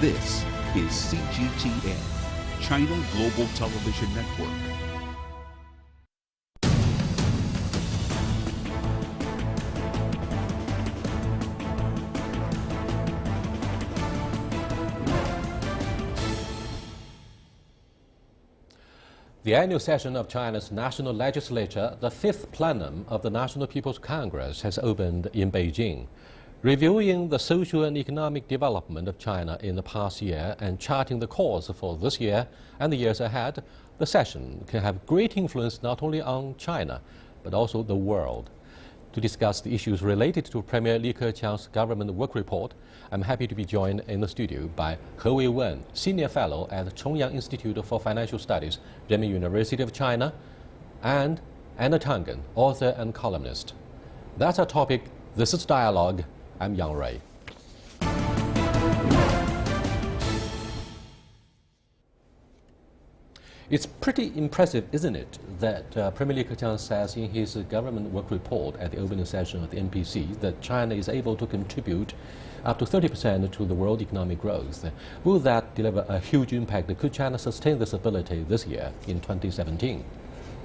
This is CGTN, China Global Television Network. The annual session of China's National Legislature, the fifth plenum of the National People's Congress, has opened in Beijing. Reviewing the social and economic development of China in the past year and charting the course for this year and the years ahead, the session can have great influence not only on China, but also the world. To discuss the issues related to Premier Li Keqiang's government work report, I'm happy to be joined in the studio by He Wei-wen, Senior Fellow at the Chongyang Institute for Financial Studies, Renmin University of China, and Anna Tangen, author and columnist. That's our topic. This is Dialogue. I'm Yang Ray. It's pretty impressive, isn't it, that Premier Li Keqiang says in his government work report at the opening session of the NPC that China is able to contribute up to 30% to the world economic growth. Will that deliver a huge impact? Could China sustain this ability this year in 2017?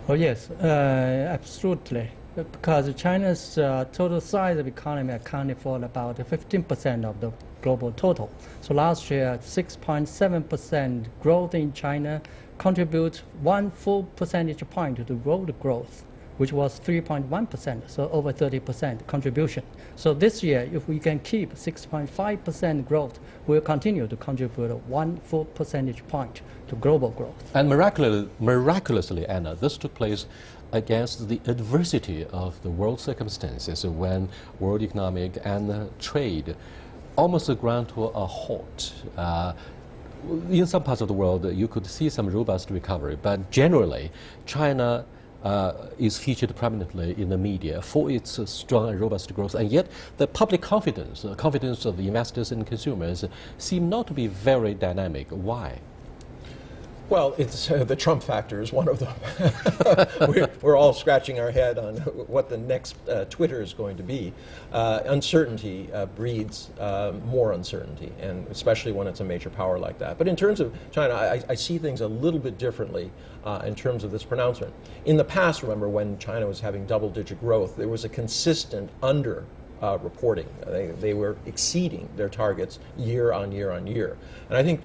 Oh yes, absolutely. Because China's total size of economy accounted for about 15% of the global total. So last year, 6.7% growth in China contributes 1 full percentage point to the world growth, which was 3.1%, so over 30% contribution. So this year, if we can keep 6.5% growth, we'll continue to contribute 1 full percentage point to global growth. And miraculously, Anna, this took place against the adversity of the world circumstances when world economic and trade almost ground to a halt. In some parts of the world, you could see some robust recovery, but generally, China is featured prominently in the media for its strong and robust growth, and yet the public confidence of the investors and consumers seem not to be very dynamic. Why? Well, it's the Trump factor is one of them. we're all scratching our head on what the next Twitter is going to be. Uncertainty breeds more uncertainty, and especially when it's a major power like that. But in terms of China, I see things a little bit differently in terms of this pronouncement. In the past, remember, when China was having double-digit growth, there was a consistent reporting. They were exceeding their targets year on year on year. And I think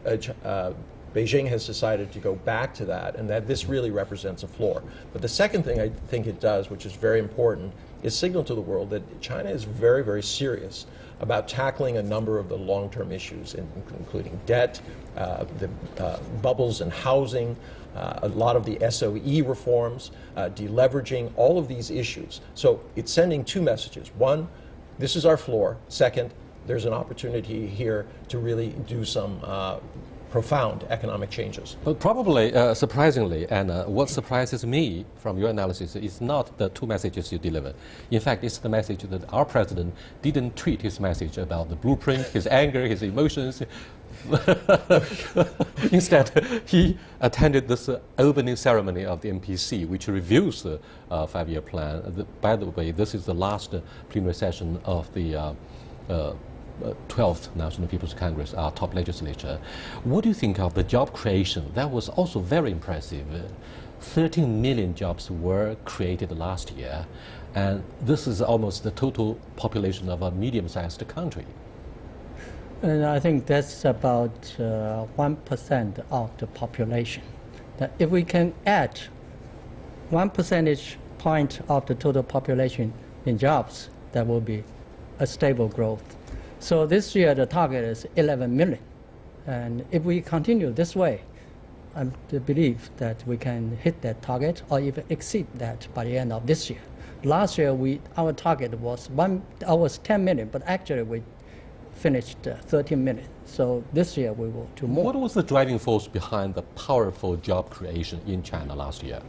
Beijing has decided to go back to that, and that this really represents a floor. But the second thing I think it does, which is very important, is signal to the world that China is very, very serious about tackling a number of the long-term issues, including debt, the bubbles in housing, a lot of the SOE reforms, deleveraging, all of these issues. So it's sending two messages. One, this is our floor. Second, there's an opportunity here to really do some profound economic changes. But probably, surprisingly, Anna, what surprises me from your analysis is not the two messages you delivered. In fact, it's the message that our president didn't treat his message about the blueprint, his anger, his emotions. Instead, he attended this opening ceremony of the NPC, which reviews the five-year plan. By the way, this is the last plenary session of the 12th National People's Congress, our top legislature. What do you think of the job creation? That was also very impressive. 13 million jobs were created last year, and this is almost the total population of a medium-sized country. And I think that's about 1% of the population. That if we can add 1 percentage point of the total population in jobs, that will be a stable growth. So this year the target is 11 million. And if we continue this way, I believe that we can hit that target or even exceed that by the end of this year. Last year our target was 10 million, but actually we finished 13 million. So this year we will do more. What was the driving force behind the powerful job creation in China last year?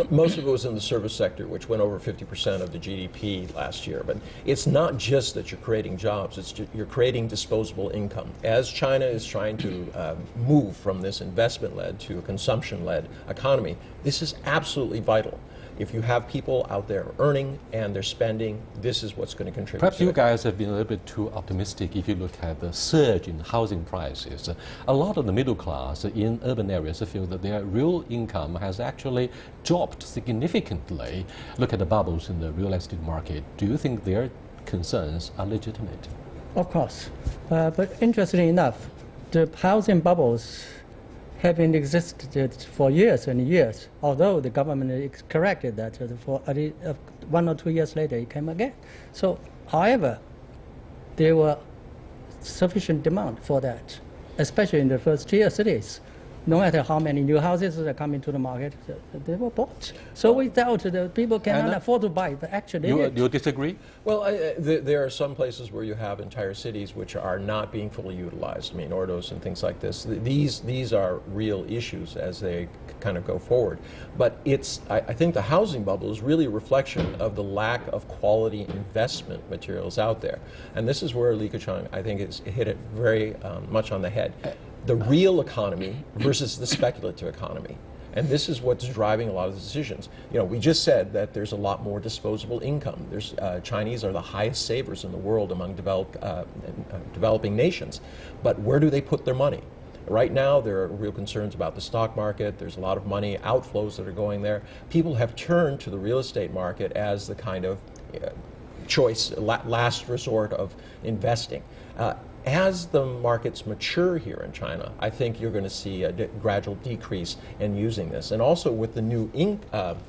Most of it was in the service sector, which went over 50% of the GDP last year. But it's not just that you're creating jobs, it's you're creating disposable income. As China is trying to move from this investment-led to a consumption-led economy, this is absolutely vital. if you have people out there earning and they're spending, this is what's going to contribute. Perhaps to you it. guys have been a little bit too optimistic if you look at the surge in housing prices. A lot of the middle class in urban areas feel that their real income has actually dropped significantly. Look at the bubbles in the real estate market. Do you think their concerns are legitimate? Of course. But interestingly enough, the housing bubbles have been existed for years and years, although the government corrected that for 1 or 2 years later it came again. So, however, there were sufficient demand for that, especially in the first-tier cities. No matter how many new houses that come into the market, they were bought. So we doubt that people cannot afford to buy, but actually You disagree? Well, there are some places where you have entire cities which are not being fully utilized. I mean, Ordos and things like this. These are real issues as they kind of go forward. But I think the housing bubble is really a reflection of the lack of quality investment materials out there. And this is where Li Keqiang, I think, has hit it very much on the head. The real economy versus the speculative economy. And this is what's driving a lot of the decisions. You know, we just said that there's a lot more disposable income. Chinese are the highest savers in the world among developing nations. But where do they put their money? Right now, there are real concerns about the stock market. There's a lot of money outflows that are going there. People have turned to the real estate market as the kind of choice, last resort of investing. As the markets mature here in China, I think you're going to see a gradual decrease in using this. And also with the new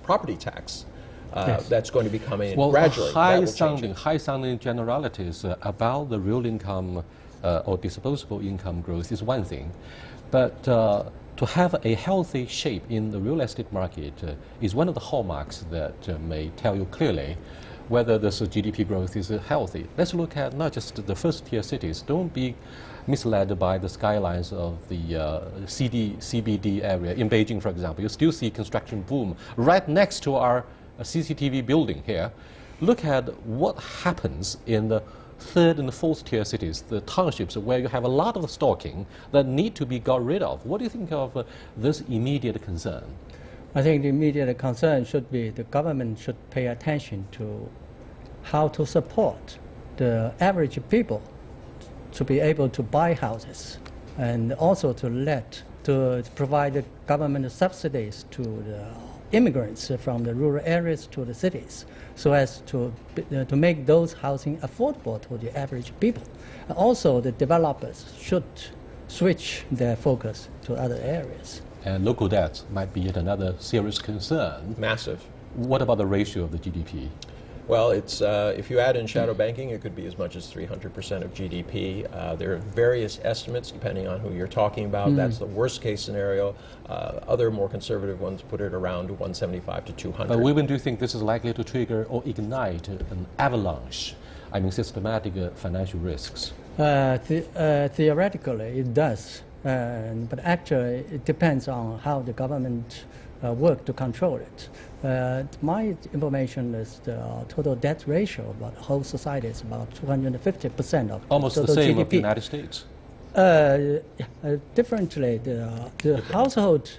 property tax that's going to be coming in gradually. High-sounding generalities about the real income or disposable income growth is one thing. But to have a healthy shape in the real estate market is one of the hallmarks that may tell you clearly whether this GDP growth is healthy. Let's look at not just the first-tier cities. Don't be misled by the skylines of the CBD area. In Beijing, for example, you still see construction boom right next to our CCTV building here. Look at what happens in the third and fourth-tier cities, the townships where you have a lot of stocking that need to be got rid of. What do you think of this immediate concern? I think the immediate concern should be the government should pay attention to how to support the average people to be able to buy houses, and also to provide the government subsidies to the immigrants from the rural areas to the cities, so as to make those housing affordable to the average people. Also, the developers should switch their focus to other areas. And local debt might be yet another serious concern. Massive. What about the ratio of the GDP? Well, it's if you add in shadow banking, it could be as much as 300% of GDP. There are various estimates depending on who you're talking about. That's the worst case scenario. Other more conservative ones put it around 175 to 200. But women do think this is likely to trigger or ignite an avalanche, I mean systematic financial risks. Theoretically, it does. But actually, it depends on how the government work to control it. My information is the total debt ratio about the whole society is about 250% of almost total the same GDP. of the United States. Differently, the household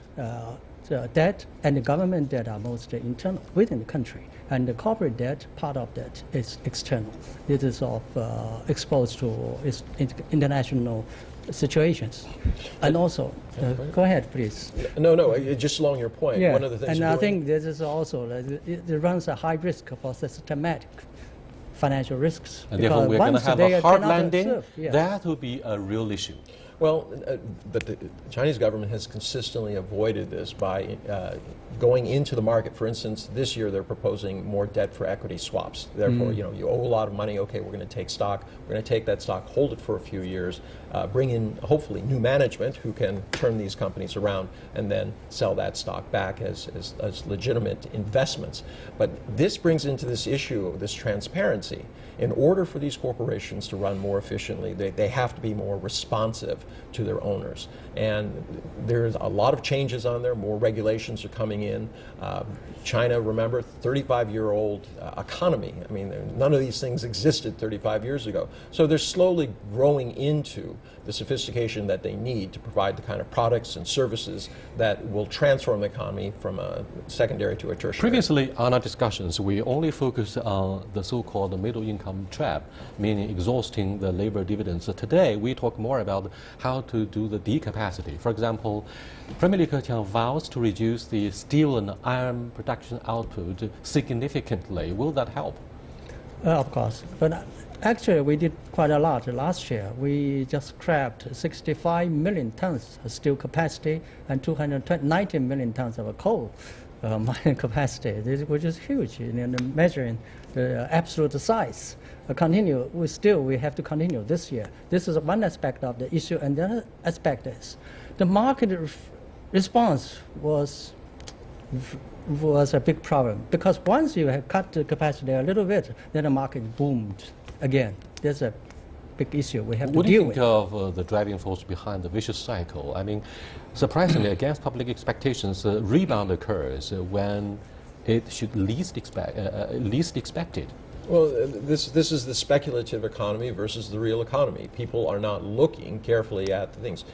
debt and the government debt are mostly internal within the country, and the corporate debt, part of that is external. It is exposed to international situations. And also, go ahead, please. No, just along your point. Yeah, One of the things and I think this is also, it runs a high risk for systematic financial risks. And therefore, we're going to have a hard landing. Yeah. That will be a real issue. Well, but the Chinese government has consistently avoided this by going into the market. For instance, this year they're proposing more debt for equity swaps. Therefore, you owe a lot of money. Okay, we're going to take stock. We're going to take that stock, hold it for a few years, bring in hopefully new management who can turn these companies around, and then sell that stock back as legitimate investments. But this brings into this issue of this transparency. In order for these corporations to run more efficiently, they have to be more responsive to their owners. And there's a lot of changes on there. More regulations are coming in. China, remember, 35-year-old economy. I mean, none of these things existed 35 years ago. So they're slowly growing into the sophistication that they need to provide the kind of products and services that will transform the economy from a secondary to a tertiary. Previously, on our discussions, we only focused on the so-called middle income trap, meaning exhausting the labor dividends. So today, we talk more about how to do the decapacity. For example, Premier Li Keqiang vows to reduce the steel and iron production output significantly. Will that help? Of course. But actually, we did quite a lot last year. We just scrapped 65 million tons of steel capacity and 290 million tons of coal mining capacity, which is huge in measuring the absolute size. We have to continue this year. This is one aspect of the issue, and the other aspect is the market response was a big problem, because once you have cut the capacity a little bit, then the market boomed again. There's a big issue we have to deal with. What do you think of the driving force behind the vicious cycle? I mean, surprisingly, against public expectations, rebound occurs when it should least expected. Well, this is the speculative economy versus the real economy. People are not looking carefully at the things.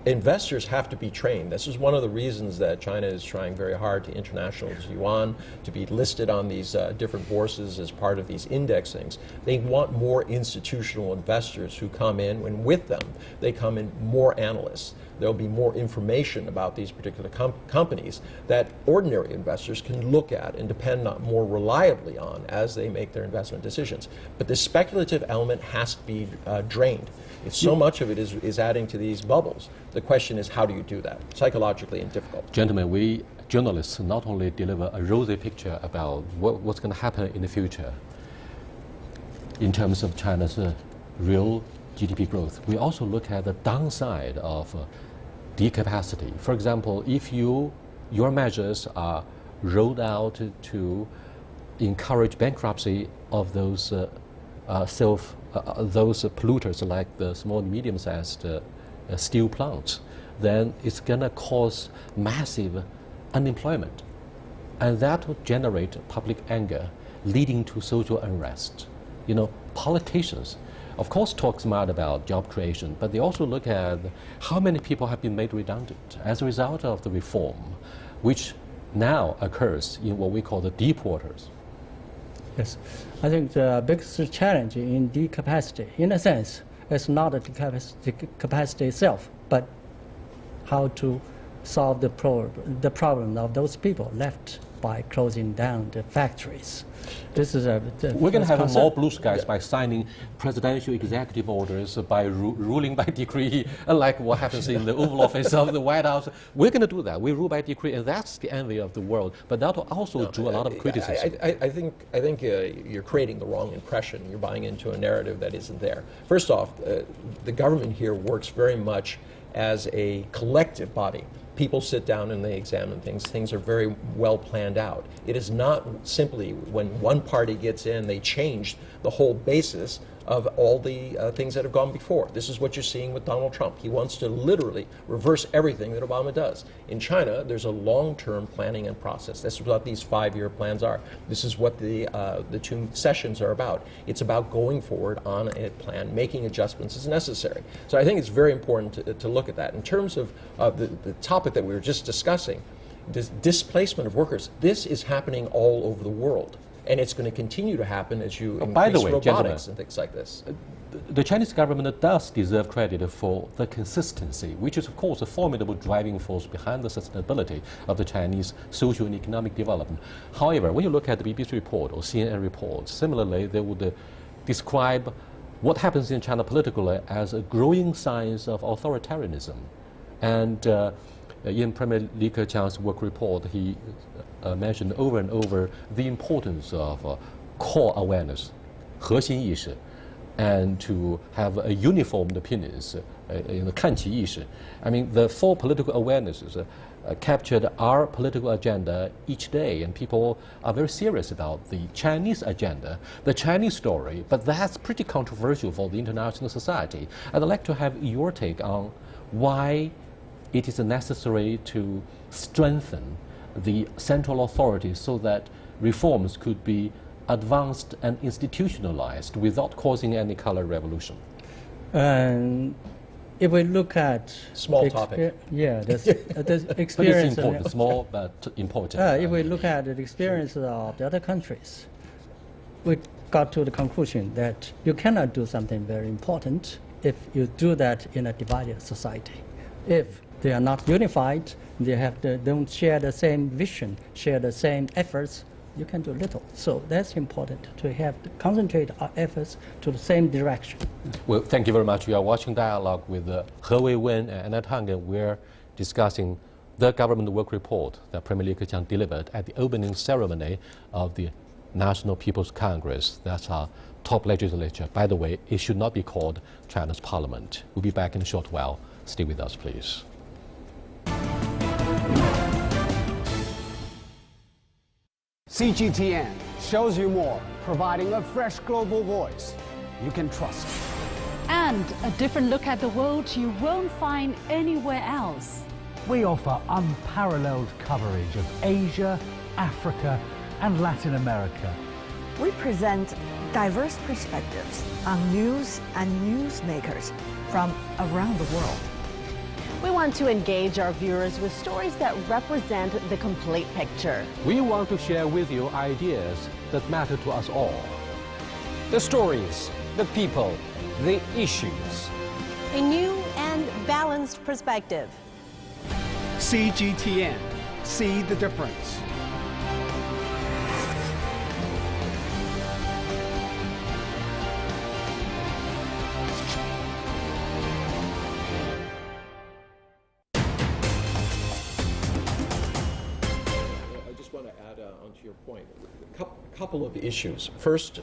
Investors have to be trained. This is one of the reasons that China is trying very hard to internationalize yuan, to be listed on these different bourses as part of these index things. They want more institutional investors who come in, and with them, they come in more analysts. There'll be more information about these particular companies that ordinary investors can look at and depend on more reliably on as they make their investment decisions. But the speculative element has to be drained. If so much of it is adding to these bubbles, the question is, how do you do that? Psychologically and difficult. Gentlemen, we journalists not only deliver a rosy picture about what's going to happen in the future in terms of China's real GDP growth, we also look at the downside of decapacity. For example, if your measures are rolled out to encourage bankruptcy of those those polluters like the small and medium-sized steel plants, then it's going to cause massive unemployment. And that will generate public anger, leading to social unrest. You know, politicians, of course, talk smart about job creation, but they also look at how many people have been made redundant as a result of the reform, which now occurs in what we call the deep waters. Yes, I think the biggest challenge in decapacity, in a sense, is not the capacity itself, but how to solve the problem of those people left by closing down the factories. This is we're going to have more blue skies by signing presidential executive orders, by ruling by decree, like what happens in the Oval Office of the White House. We're going to do that. We rule by decree, and that's the envy of the world. But that will also draw a lot of criticism. I think you're creating the wrong impression. You're buying into a narrative that isn't there. First off, the government here works very much as a collective body. People sit down and they examine things. Things are very well planned out. It is not simply when one party gets in, they change the whole basis of all the things that have gone before. This is what you're seeing with Donald Trump. He wants to literally reverse everything that Obama does. In China, there's a long-term planning and process. This is what these 5-year plans are. This is what the 2 sessions are about. It's about going forward on a plan, making adjustments as necessary. So I think it's very important to look at that. In terms of the topic that we were just discussing, this displacement of workers, this is happening all over the world. And it's going to continue to happen as you increase robotics and things like this. The Chinese government does deserve credit for the consistency, which is, of course, a formidable driving force behind the sustainability of the Chinese social and economic development. However, when you look at the BBC report or CNN report, similarly, they would describe what happens in China politically as a growing signs of authoritarianism. And in Premier Li Keqiang's work report, he mentioned over and over the importance of core awareness, 核心意识, and to have a uniformed opinions, 看齐意识. I mean, the 4 political awarenesses captured our political agenda each day, and people are very serious about the Chinese agenda, the Chinese story, but that's pretty controversial for the international society. I'd like to have your take on why it is necessary to strengthen the central authorities so that reforms could be advanced and institutionalized without causing any color revolution. And if we look at small topic, the experience, but it's important, small but important. If we look at the experience of the other countries, we got to the conclusion that you cannot do something very important if you do that in a divided society. If they are not unified, they don't share the same vision, share the same efforts, you can do little. So that's important to have to concentrate our efforts to the same direction. Well, thank you very much. You are watching Dialogue with He Wei-wen and Annette Hangen. We're discussing the government work report that Premier Li Keqiang delivered at the opening ceremony of the National People's Congress. That's our top legislature. By the way, it should not be called China's parliament. We'll be back in a short while. Stay with us, please. CGTN shows you more, providing a fresh global voice you can trust. And a different look at the world you won't find anywhere else. We offer unparalleled coverage of Asia, Africa, and Latin America. We present diverse perspectives on news and newsmakers from around the world. We want to engage our viewers with stories that represent the complete picture. We want to share with you ideas that matter to us all. The stories, the people, the issues. A new and balanced perspective. CGTN. See the difference. Couple of issues. First,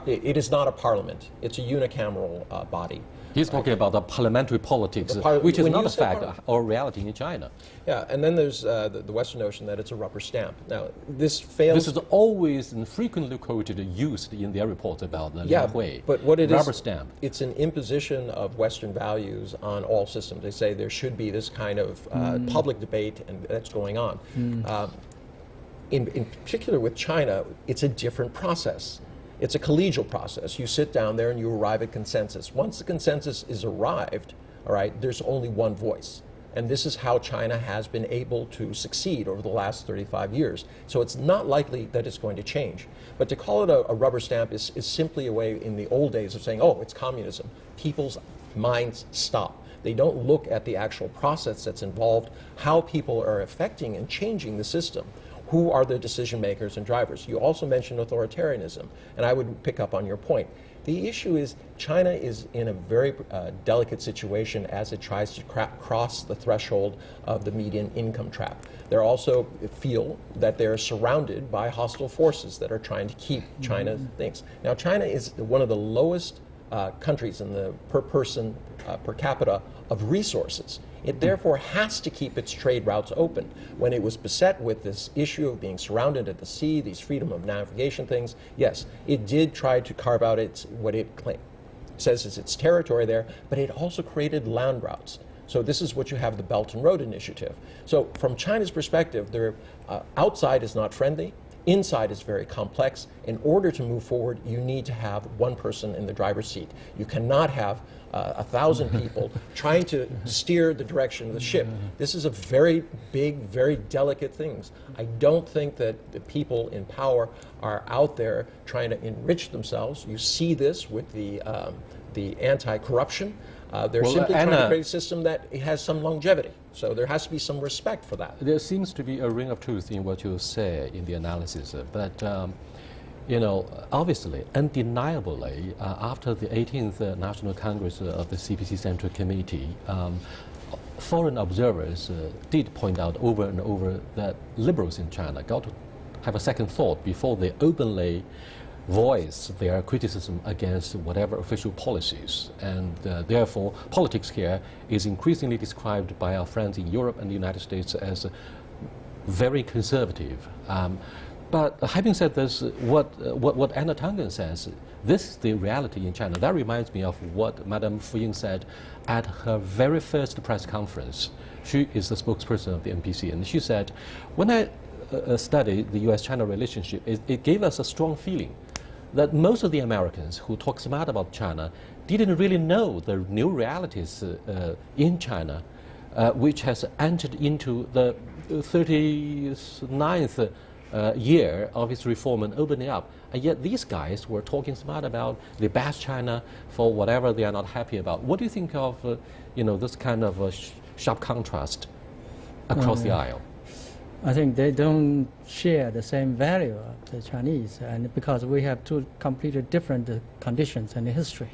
it is not a parliament. It's a unicameral body. He's talking about the parliamentary politics, which is not a fact or reality in China. Yeah, and then there's the Western notion that it's a rubber stamp. Now, this fails. This is always and frequently quoted, used in their reports about the Liang Hui. But what it rubber is, stamp. It's an imposition of Western values on all systems. They say there should be this kind of public debate, and that's going on. In particular with China, it's a different process. It's a collegial process. You sit down there and you arrive at consensus. Once the consensus is arrived, all right, there's only one voice. And this is how China has been able to succeed over the last 35 years. So it's not likely that it's going to change. But to call it a rubber stamp is simply a way in the old days of saying, oh, it's communism. People's minds stop. They don't look at the actual process that's involved, how people are affecting and changing the system. Who are the decision makers and drivers? You also mentioned authoritarianism, and I would pick up on your point. The issue is China is in a very delicate situation as it tries to cross the threshold of the median income trap. They also feel that they're surrounded by hostile forces that are trying to keep China's things. Now, China is one of the lowest countries in the per person, per capita of resources. It therefore has to keep its trade routes open. When it was beset with this issue of being surrounded at the sea, these freedom of navigation things, yes, it did try to carve out what it says is its territory there, but it also created land routes. So this is what you have the Belt and Road Initiative. So from China's perspective, their outside is not friendly. Inside is very complex. In order to move forward, you need to have one person in the driver's seat. You cannot have 1,000 people trying to steer the direction of the ship. This is a very big, very delicate thing. I don't think that the people in power are out there trying to enrich themselves. You see this with the anti-corruption. They're simply trying to create a system that has some longevity. So there has to be some respect for that. There seems to be a ring of truth in what you say in the analysis, but you know, obviously, undeniably, after the 18th National Congress of the CPC Central Committee, foreign observers did point out over and over that liberals in China got to have a second thought before they openly voice their criticism against whatever official policies. And therefore, politics here is increasingly described by our friends in Europe and the United States as very conservative. But having said this, what Anna Tangen says, this is the reality in China. That reminds me of what Madame Fu Ying said at her very first press conference. She is the spokesperson of the NPC, and she said, when I studied the US-China relationship, it gave us a strong feeling that most of the Americans who talk smart about China didn't really know the new realities in China, which has entered into the 39th year of its reform and opening up. And yet these guys were talking smart about they bash China for whatever they are not happy about. What do you think of this kind of sharp contrast across the aisle? I think they don't share the same value of the Chinese, and because we have two completely different conditions and history.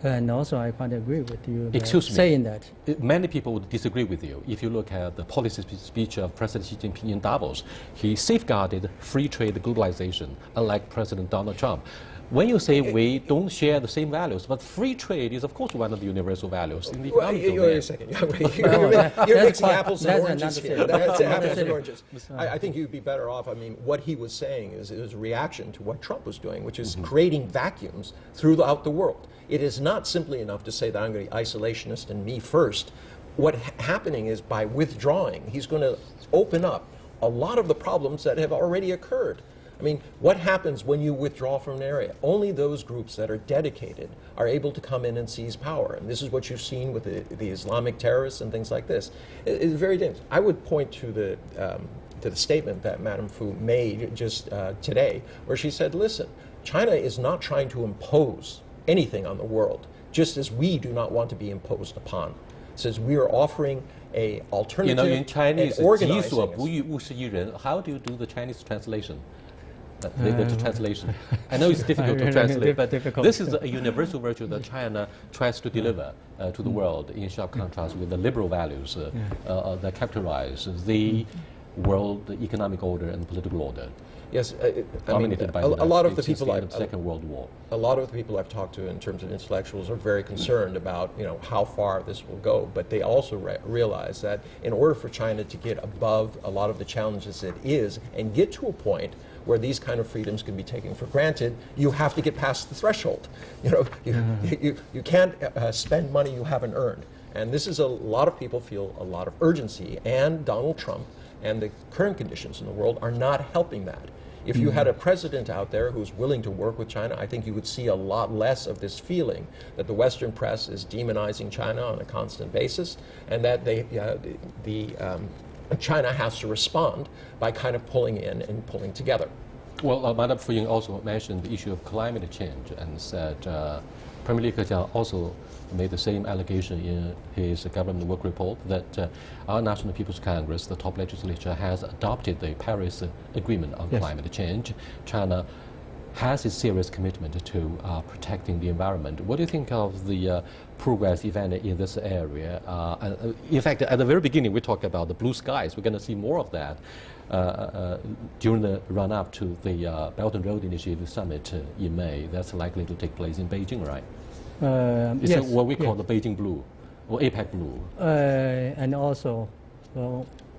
And also, I quite agree with you saying that. Many people would disagree with you. If you look at the policy speech of President Xi Jinping in Davos, he safeguarded free trade globalization, unlike President Donald Trump. When you say we don't share the same values, but free trade is, of course, one of the universal values in the economic domain. Wait a second. You're mixing apples and oranges here. That's apples and oranges. I think you'd be better off. I mean, what he was saying is it was a reaction to what Trump was doing, which is creating vacuums throughout the world. It is not simply enough to say that I'm going to be isolationist and me first. What's happening is by withdrawing, he's going to open up a lot of the problems that have already occurred. I mean, what happens when you withdraw from an area? Only those groups that are dedicated are able to come in and seize power. And this is what you've seen with the Islamic terrorists and things like this. It's very dangerous. I would point to the statement that Madame Fu made just today, where she said, listen, China is not trying to impose anything on the world, just as we do not want to be imposed upon. It says we are offering a alternative. In Chinese, how do you do the Chinese translation? The translation. I know it's difficult to translate, but this is a universal virtue that China tries to deliver to the world, in sharp contrast with the liberal values that characterize the world economic order and political order. Yes, dominated by a lot of the people Second World War. A lot of the people I've talked to in terms of intellectuals are very concerned about how far this will go, but they also realize that in order for China to get above a lot of the challenges it is and get to a point where these kind of freedoms can be taken for granted, you have to get past the threshold. You can't spend money you haven't earned. And this is a lot of people feel a lot of urgency, and Donald Trump and the current conditions in the world are not helping that. If you had a president out there who's willing to work with China, I think you would see a lot less of this feeling that the Western press is demonizing China on a constant basis, and that China has to respond by kind of pulling in and pulling together. Well, Madame Fu Ying also mentioned the issue of climate change and said Premier Li Keqiang also made the same allegation in his government work report that our National People's Congress, the top legislature, has adopted the Paris Agreement on climate change. China has a serious commitment to protecting the environment. What do you think of the progress, if any, in this area? In fact, at the very beginning, we talked about the blue skies. We're going to see more of that during the run-up to the Belt and Road Initiative Summit in May. That's likely to take place in Beijing, right? Is it what we call the Beijing Blue, or APEC Blue? And also,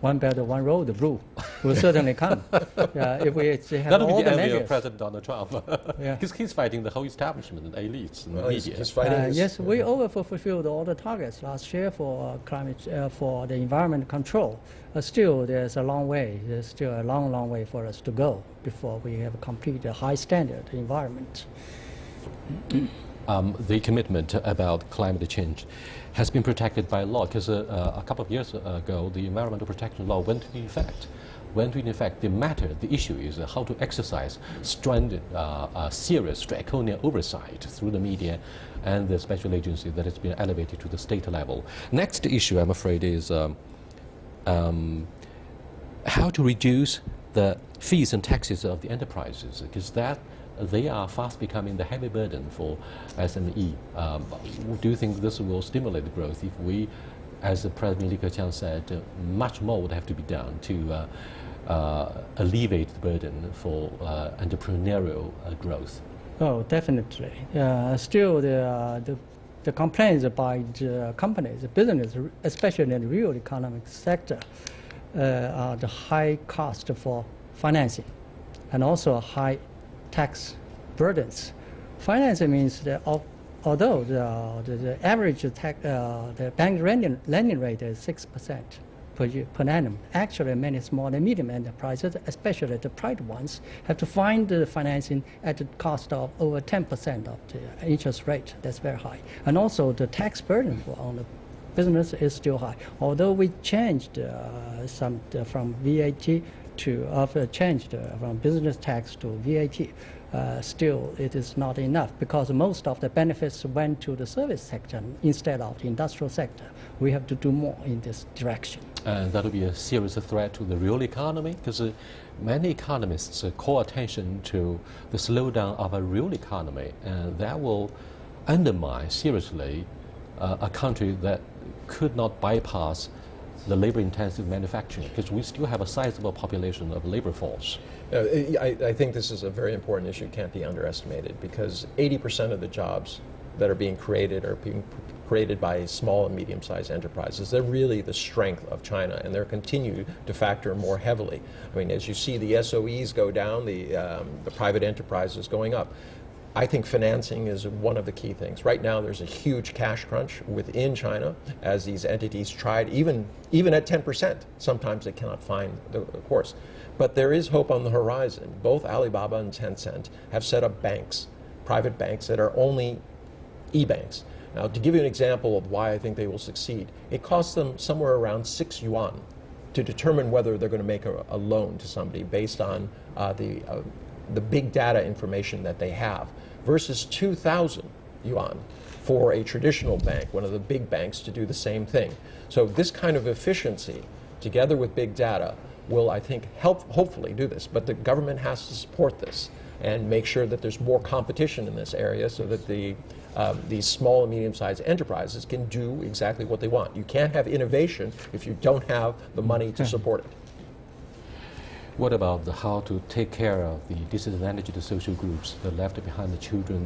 One Belt, One Road blue will certainly come. If we have That'll all be the the envy measures. of President Donald Trump. He's fighting the whole establishment and elites and media. He's fighting yes, we fulfilled all the targets last year for for the environment control. Still, there's a long way. There's still a long way for us to go before we have a complete high standard environment. The commitment about climate change has been protected by law, because a couple of years ago, the environmental protection law went into effect. The issue is how to exercise serious draconian oversight through the media and the special agency that has been elevated to the state level. Next issue, I'm afraid, is how to reduce the fees and taxes of the enterprises, because they are fast becoming the heavy burden for SME. Do you think this will stimulate the growth if we, as the President Li Keqiang said, much more would have to be done to alleviate the burden for entrepreneurial growth? Oh, definitely. Still, the complaints by the companies, the business, especially in the real economic sector, are the high cost for financing and also high tax burdens. Financing means that although the average the bank lending rate is 6% per annum, actually many small and medium enterprises, especially the private ones, have to find the financing at the cost of over 10% of the interest rate. That's very high. And also the tax burden on the business is still high. Although we changed from VAT to changed from business tax to VAT, still it is not enough because most of the benefits went to the service sector instead of the industrial sector. We have to do more in this direction. And that will be a serious threat to the real economy because many economists call attention to the slowdown of a real economy, and that will undermine seriously a country that could not bypass the labor-intensive manufacturing, because we still have a sizable population of labor force. I think this is a very important issue, can't be underestimated, because 80% of the jobs that are being created by small and medium-sized enterprises. They're really the strength of China, and they're continue to factor more heavily. I mean, as you see the SOEs go down, the private enterprises going up. I think financing is one of the key things. Right now, there's a huge cash crunch within China as these entities tried, even at 10%, sometimes they cannot find the course. But there is hope on the horizon. Both Alibaba and Tencent have set up banks, private banks that are only e-banks. Now, to give you an example of why I think they will succeed, it costs them somewhere around 6 yuan to determine whether they're going to make a loan to somebody based on the big data information that they have, versus 2,000 yuan for a traditional bank, one of the big banks, to do the same thing. So this kind of efficiency, together with big data, will, I think, hopefully do this. But the government has to support this and make sure that there's more competition in this area so that these small and medium-sized enterprises can do exactly what they want. You can't have innovation if you don't have the money to support it. What about how to take care of the disadvantaged social groups, the left behind, the children,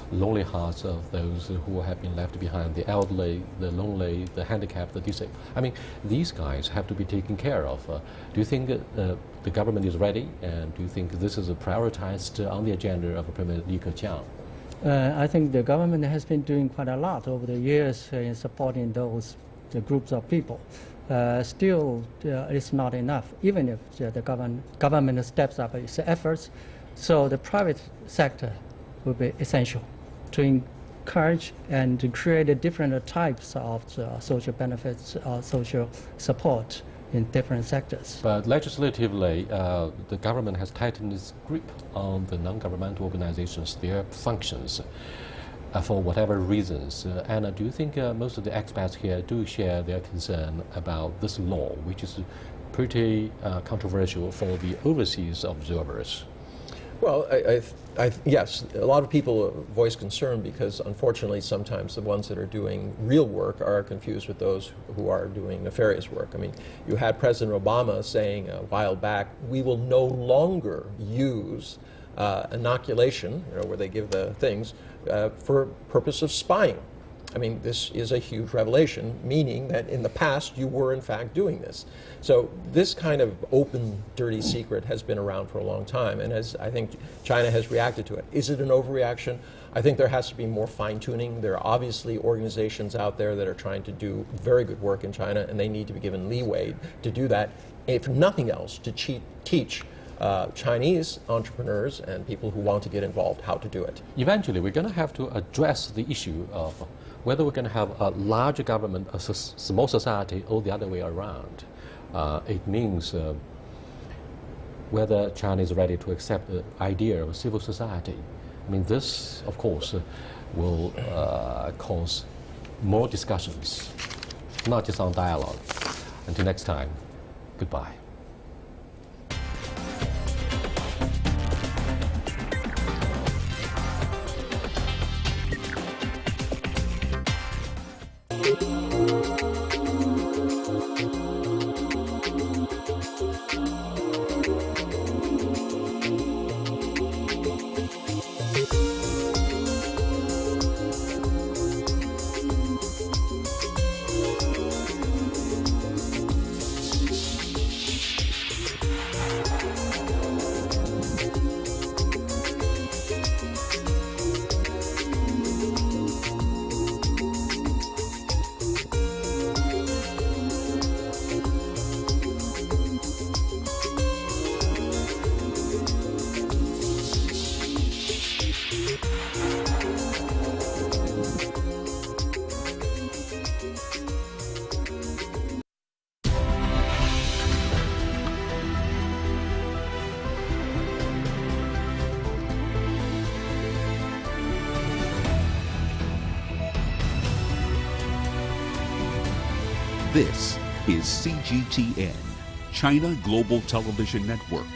lonely hearts of those who have been left behind, the elderly, the lonely, the handicapped, the disabled? I mean, these guys have to be taken care of. Do you think the government is ready, and do you think this is prioritized on the agenda of Premier Li Keqiang? I think the government has been doing quite a lot over the years in supporting the groups of people. Still, it's not enough, even if the government steps up its efforts. So the private sector will be essential to encourage and to create different types of social benefits, social support in different sectors. But legislatively, the government has tightened its grip on the non-governmental organizations, their functions, for whatever reasons. Anna, do you think most of the experts here do share their concern about this law, which is pretty controversial for the overseas observers? Well, yes, a lot of people voice concern because, unfortunately, sometimes the ones that are doing real work are confused with those who are doing nefarious work. I mean, you had President Obama saying a while back, we will no longer use inoculation, where they give the things, for purpose of spying. I mean, this is a huge revelation, meaning that in the past you were in fact doing this. So this kind of open, dirty secret has been around for a long time, and as I think China has reacted to it. Is it an overreaction? I think there has to be more fine-tuning. There are obviously organizations out there that are trying to do very good work in China, and they need to be given leeway to do that, if nothing else, to teach Chinese entrepreneurs and people who want to get involved how to do it. Eventually, we're going to have to address the issue of whether we're going to have a larger government, a small society, or the other way around. It means whether China is ready to accept the idea of a civil society. I mean, this, of course, will cause more discussions, not just on dialogue. Until next time, goodbye. This is CGTN, China Global Television Network.